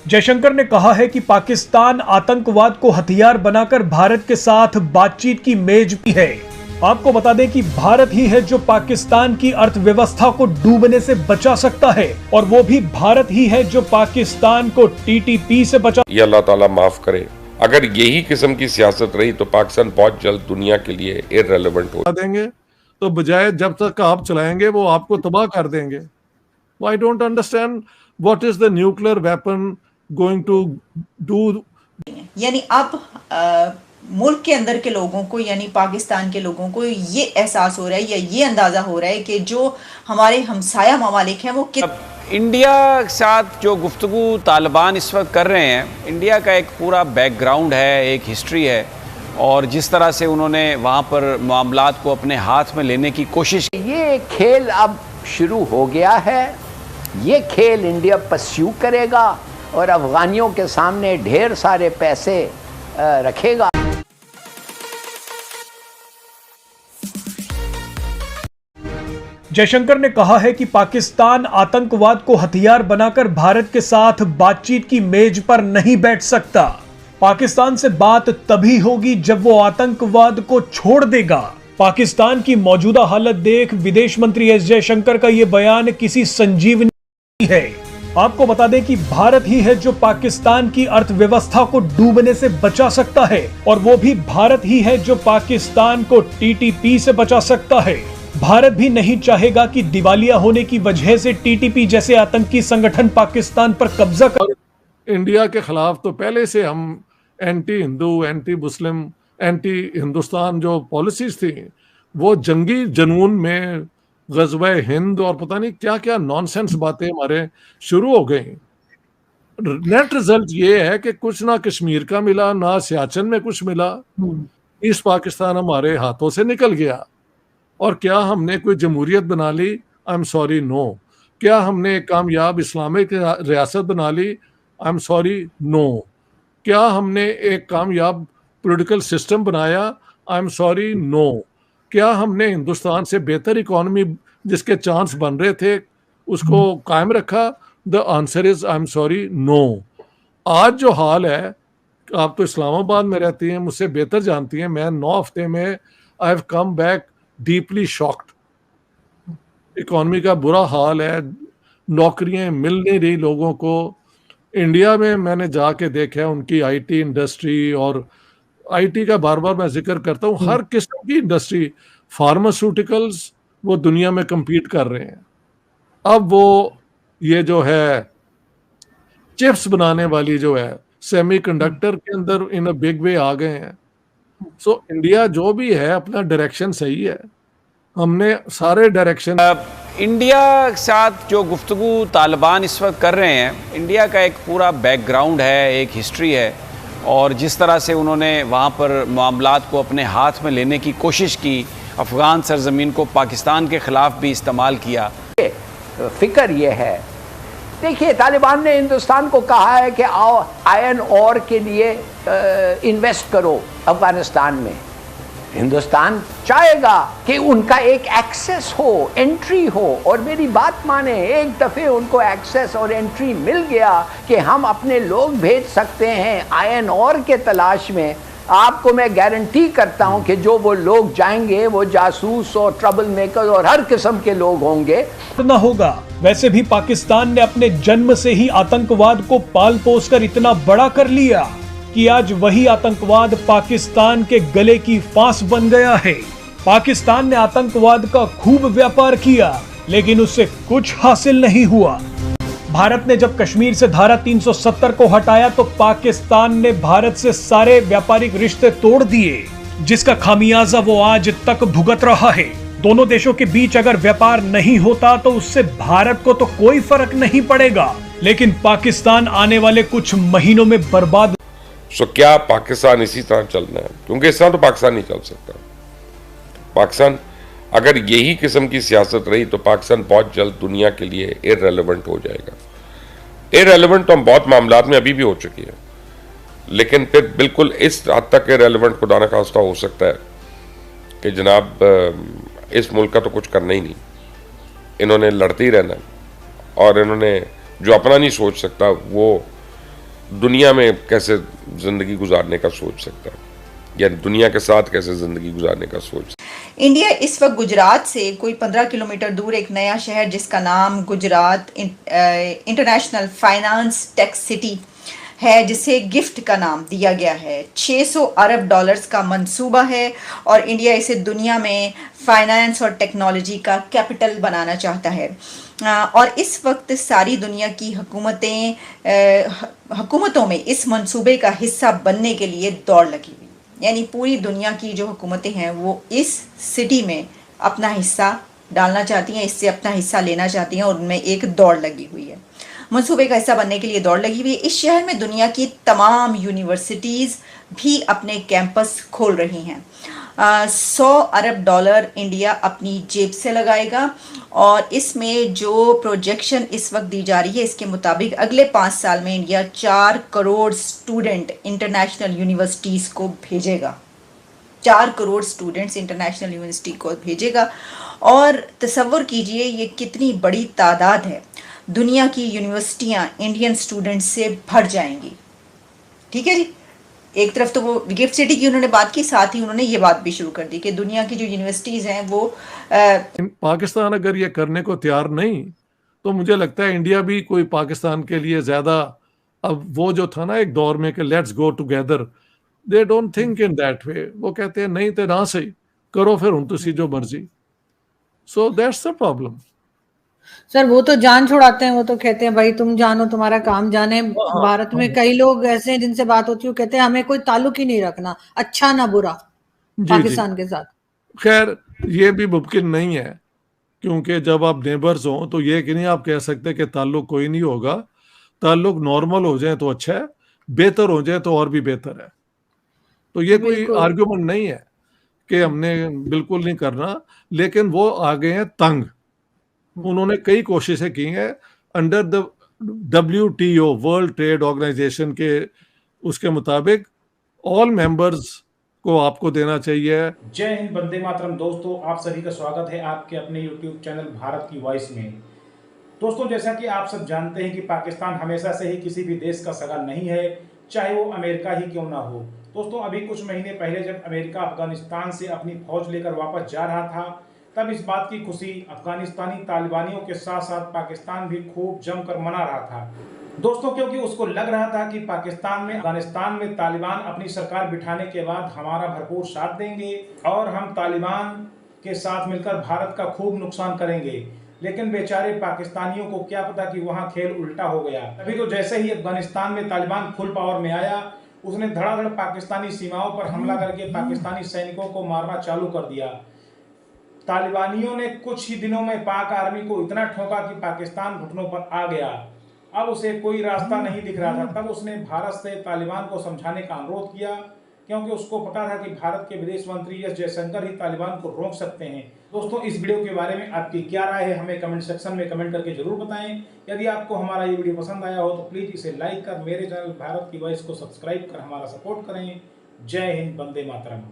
जयशंकर ने कहा है कि पाकिस्तान आतंकवाद को हथियार बनाकर भारत के साथ बातचीत की मेज भी है। आपको बता दें कि भारत ही है जो पाकिस्तान की अर्थव्यवस्था को डूबने से बचा सकता है और वो भी भारत ही है जो पाकिस्तान को टीटीपी से बचा। ये अल्लाह ताला माफ करे, अगर यही किस्म की सियासत रही तो पाकिस्तान बहुत जल्द दुनिया के लिए इररिलेवेंट हो देंगे, तो बजाय जब तक आप चलाएंगे वो आपको तबाह कर देंगे। I don't understand what is the nuclear weapon going to do. यानी अब मुल्क के अंदर के लोगों को, यानी पाकिस्तान के लोगों को ये एहसास हो रहा है या ये अंदाज़ा हो रहा है कि जो हमारे हमसाया ममालिक हैं वो इंडिया के साथ जो गुफ्तगू तालिबान इस वक्त कर रहे हैं, इंडिया का एक पूरा बैकग्राउंड है, एक हिस्ट्री है, और जिस तरह से उन्होंने वहाँ पर मामलात को अपने हाथ में लेने की कोशिश। ये खेल अब शुरू हो गया है, ये खेल इंडिया परस्यू करेगा और अफगानियों के सामने ढेर सारे पैसे रखेगा। जयशंकर ने कहा है कि पाकिस्तान आतंकवाद को हथियार बनाकर भारत के साथ बातचीत की मेज पर नहीं बैठ सकता। पाकिस्तान से बात तभी होगी जब वो आतंकवाद को छोड़ देगा। पाकिस्तान की मौजूदा हालत देख विदेश मंत्री एस जयशंकर का ये बयान किसी संजीवनी है। आपको बता दें कि भारत ही है जो पाकिस्तान की अर्थव्यवस्था को डूबने से बचा सकता है और वो भी भारत ही है जो पाकिस्तान को टीटीपी से बचा सकता है। भारत भी नहीं चाहेगा कि दिवालिया होने की वजह से टीटीपी जैसे आतंकी संगठन पाकिस्तान पर कब्जा कर। इंडिया के खिलाफ तो पहले से हम anti Hindu, anti Muslim, anti Hindustan जो पॉलिसीज थी वो जंगी जनून में गज़वे हिंद और पता नहीं क्या क्या नॉनसेंस बातें हमारे शुरू हो गई। नेट रिजल्ट ये है कि कुछ ना कश्मीर का मिला, ना सियाचिन में कुछ मिला। ईस्ट पाकिस्तान हमारे हाथों से निकल गया। और क्या हमने कोई जमहूरियत बना ली? I am sorry, no. क्या हमने एक कामयाब इस्लामिक रियासत बना ली? I am sorry, no. क्या हमने एक कामयाब पॉलिटिकल सिस्टम बनाया? I am sorry, no. क्या हमने हिंदुस्तान से बेहतर इकोनॉमी जिसके चांस बन रहे थे उसको कायम रखा? The answer is I am sorry, no. आज जो हाल है, आप तो इस्लामाबाद में रहती हैं, मुझसे बेहतर जानती हैं, मैं 9 हफ्ते में I have come back deeply shocked. Economy का बुरा हाल है, नौकरियां मिल नहीं रही लोगों को। इंडिया में मैंने जाके देखा है उनकी आईटी इंडस्ट्री, और आईटी का बार बार मैं जिक्र करता हूँ, हर किस्म की इंडस्ट्री, फार्मास्यूटिकल्स, वो दुनिया में compete कर रहे हैं। अब वो ये जो है चिप्स बनाने वाली जो है सेमीकंडक्टर के अंदर इन अ बिग वे आ गए हैं। सो इंडिया जो भी है अपना डायरेक्शन सही है, हमने सारे डायरेक्शन। इंडिया के साथ जो गुफ्तगू तालिबान इस वक्त कर रहे हैं, इंडिया का एक पूरा बैकग्राउंड है, एक हिस्ट्री है, और जिस तरह से उन्होंने वहाँ पर मामलात को अपने हाथ में लेने की कोशिश की, अफ़गान सरजमीन को पाकिस्तान के ख़िलाफ़ भी इस्तेमाल किया। फिक्र ये है, देखिए तालिबान ने हिंदुस्तान को कहा है कि आओ आयरन ओर के लिए इन्वेस्ट करो अफ़गानिस्तान में। हिंदुस्तान चाहेगा कि उनका एक एक्सेस हो, एंट्री हो, और मेरी बात माने, एक दफ़े उनको एक्सेस और एंट्री मिल गया कि हम अपने लोग भेज सकते हैं आयरन ओर के तलाश में। आपको मैं गारंटी करता हूं कि जो वो लोग जाएंगे वो जासूस और ट्रबल मेकर और हर किस्म के लोग होंगे। ना होगा। वैसे भी पाकिस्तान ने अपने जन्म से ही आतंकवाद को पाल पोस कर इतना बड़ा कर लिया कि आज वही आतंकवाद पाकिस्तान के गले की फांस बन गया है। पाकिस्तान ने आतंकवाद का खूब व्यापार किया, लेकिन उससे कुछ हासिल नहीं हुआ। भारत ने जब कश्मीर से धारा 370 को हटाया तो पाकिस्तान ने भारत से सारे व्यापारिक रिश्ते तोड़ दिए, जिसका खामियाजा वो आज तक भुगत रहा है। दोनों देशों के बीच अगर व्यापार नहीं होता तो उससे भारत को तो कोई फर्क नहीं पड़ेगा, लेकिन पाकिस्तान आने वाले कुछ महीनों में बर्बाद। सो क्या पाकिस्तान इसी तरह चलना है? क्योंकि इस तरह तो पाकिस्तान नहीं चल सकता। पाकिस्तान अगर यही किस्म की सियासत रही तो पाकिस्तान बहुत जल्द दुनिया के लिए इररिलेवेंट हो जाएगा। इररिलेवेंट तो हम बहुत मामलात में अभी भी हो चुकी है, लेकिन फिर बिल्कुल इस हद तक इररिलेवेंट खुदा न खास्ता हो सकता है कि जनाब इस मुल्क का तो कुछ करना ही नहीं, इन्होंने लड़ते ही रहना, और इन्होंने जो अपना नहीं सोच सकता वो दुनिया में कैसे जिंदगी गुजारने का सोच सकता है, या दुनिया के साथ कैसे जिंदगी गुजारने का सोच। इंडिया इस वक्त गुजरात से कोई 15 किलोमीटर दूर एक नया शहर जिसका नाम Gujarat international finance tech city है, जिसे गिफ्ट का नाम दिया गया है। 600 अरब डॉलर्स का मंसूबा है और इंडिया इसे दुनिया में फाइनेंस और टेक्नोलॉजी का कैपिटल बनाना चाहता है। और इस वक्त सारी दुनिया की हुकूमतों में इस मंसूबे का हिस्सा बनने के लिए दौड़ लगी हुई, यानी पूरी दुनिया की जो हुकूमतें हैं वो इस सिटी में अपना हिस्सा डालना चाहती हैं, इससे अपना हिस्सा लेना चाहती हैं और उनमें एक दौड़ लगी हुई है। मंसूबे का हिस्सा बनने के लिए दौड़ लगी हुई है। इस शहर में दुनिया की तमाम यूनिवर्सिटीज़ भी अपने कैंपस खोल रही हैं। 100 अरब डॉलर इंडिया अपनी जेब से लगाएगा और इसमें जो प्रोजेक्शन इस वक्त दी जा रही है इसके मुताबिक अगले 5 साल में India 4 crore student international universities को भेजेगा। 4 करोड़ स्टूडेंट्स इंटरनेशनल यूनिवर्सिटी को भेजेगा और तसव्वुर कीजिए ये कितनी बड़ी तादाद है। दुनिया की यूनिवर्सिटियां इंडियन स्टूडेंट्स से भर जाएंगी। ठीक है जी, एक तरफ तो वो गिफ्ट सिटी की उन्होंने बात की, साथ ही उन्होंने ये बात भी शुरू कर दी कि दुनिया की जो यूनिवर्सिटीज़ हैं वो पाकिस्तान अगर ये करने को तैयार नहीं तो मुझे लगता है इंडिया भी कोई पाकिस्तान के लिए ज़्यादा, अब वो जो था ना एक दौर में कि let's go together, they don't think in that way. वो कहते हैं नहीं तो ना सही करो फिर उन तुसी जो मर्जी। So that's the problem. Sir वो तो जान छुड़ाते हैं, वो तो कहते हैं भाई तुम जानो तुम्हारा काम जाने। भारत में कई लोग ऐसे हैं जिनसे बात होती है, वो कहते हैं हमें कोई ताल्लुक ही नहीं रखना, अच्छा ना बुरा, पाकिस्तान के साथ। खैर ये भी मुमकिन नहीं है क्योंकि जब आप नेबर्स हो तो ये कि नहीं आप कह सकते कि ताल्लुक कोई नहीं होगा। ताल्लुक नॉर्मल हो जाए तो अच्छा है, बेहतर हो जाए तो और भी बेहतर है। तो ये कोई आर्गुमेंट नहीं है कि हमने बिल्कुल नहीं करना, लेकिन वो आ गए हैं तंग। उन्होंने कई कोशिशें की हैं under the WTO World Trade Organization के, उसके मुताबिक ऑल मेंबर्स को आपको देना चाहिए। जय हिंद, वंदे मातरम। दोस्तों आप सभी का स्वागत है आपके अपने YouTube चैनल भारत की वॉइस में। दोस्तों जैसा कि आप सब जानते हैं कि पाकिस्तान हमेशा से ही किसी भी देश का सगा नहीं है, चाहे वो अमेरिका ही क्यों ना हो। दोस्तों अभी कुछ महीने पहले जब अमेरिका अफगानिस्तान से अपनी फौज लेकर वापस जा रहा था तब इस बात की खुशी अफगानिस्तानी तालिबानियों के साथ साथ पाकिस्तान भी खूब जमकर मना रहा था दोस्तों, क्योंकि उसको लग रहा था कि अफगानिस्तान में तालिबान अपनी सरकार बिठाने के बाद हमारा भरपूर साथ देंगे और हम तालिबान के साथ मिलकर भारत का खूब नुकसान करेंगे। लेकिन बेचारे पाकिस्तानियों को क्या पता कि वहां खेल उल्टा हो गया। अभी तो जैसे ही अफगानिस्तान में तालिबान फुल पावर में आया, उसने धड़ाधड़ पाकिस्तानी सीमाओं पर हमला करके पाकिस्तानी सैनिकों को मारना चालू कर दिया। तालिबानियों ने कुछ ही दिनों में पाक आर्मी को इतना ठोका कि पाकिस्तान घुटनों पर आ गया। अब उसे कोई रास्ता नहीं दिख रहा था। तब उसने भारत से तालिबान को समझाने का अनुरोध किया, क्योंकि उसको पता था कि भारत के विदेश मंत्री एस जयशंकर ही तालिबान को रोक सकते हैं। दोस्तों इस वीडियो के बारे में आपकी क्या राय है हमें कमेंट सेक्शन में कमेंट करके जरूर बताएं। यदि आपको हमारा ये वीडियो पसंद आया हो तो प्लीज़ इसे लाइक कर मेरे चैनल भारत की वॉइस को सब्सक्राइब कर हमारा सपोर्ट करें। जय हिंद, वंदे मातरम।